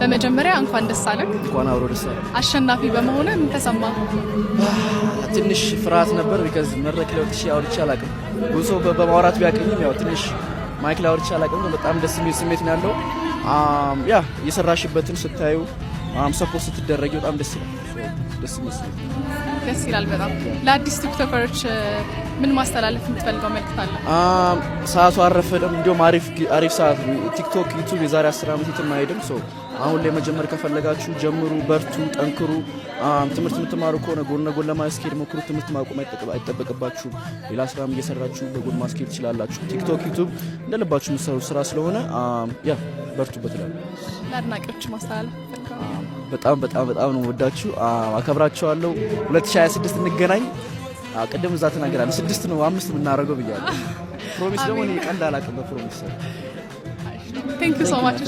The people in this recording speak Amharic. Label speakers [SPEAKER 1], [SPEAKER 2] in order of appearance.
[SPEAKER 1] በመጀመሪያ እንኳን ደስ አለህ።
[SPEAKER 2] እንኳን አብሮ ደስ አለህ።
[SPEAKER 1] አሸናፊ በመሆነ ምን ተሰማ?
[SPEAKER 2] ትንሽ ፍርሃት ነበር because መድረክ ላይ ወጥቼ አውርቼ አላውቅም። ብዙ በማውራት ቢያቀኝም ያው ትንሽ ማይክ ላይ አውርቼ አላውቅም። በጣም ደስ የሚል ስሜት ነው ያለው። ያ የሰራሽበትን ስታዩ ሰፖርት ስትደረጊ በጣም ደስ ይላል። ደስ
[SPEAKER 1] ይላል በጣም። ለአዲስ ቲክቶከሮች ምን ማስተላለፍ የምትፈልገው መልእክት አለ?
[SPEAKER 2] ሰዓቱ አረፈደም። እንዲሁም አሪፍ ሰዓት ቲክቶክ ዩቲዩብ የዛሬ 10 ዓመት የትም አሁን ላይ መጀመር ከፈለጋችሁ ጀምሩ፣ በርቱ፣ ጠንክሩ። ትምህርት የምትማሩ ከሆነ ጎን ለጎን ለማስኬድ ሞክሩ። ትምህርት ማቆም አይጠበቅባችሁ። ሌላ ስራም እየሰራችሁ በጎን ማስኬድ ትችላላችሁ። ቲክቶክ ዩቲዩብ እንደልባችሁ የምትሰሩት ስራ ስለሆነ ያ በርቱበት ይላል።
[SPEAKER 1] ለአድናቂዎች ማስተላለፍ
[SPEAKER 2] በጣም ነው ወዳችሁ አከብራችኋለሁ። 2026 እንገናኝ። ቀደም እዛ ተናገራለሁ 6 ነው 5 የምናደርገው ብያለሁ። ፕሮሚስ ደግሞ እኔ ቀልድ አላውቅም በፕሮሚስ።
[SPEAKER 1] Thank you so much.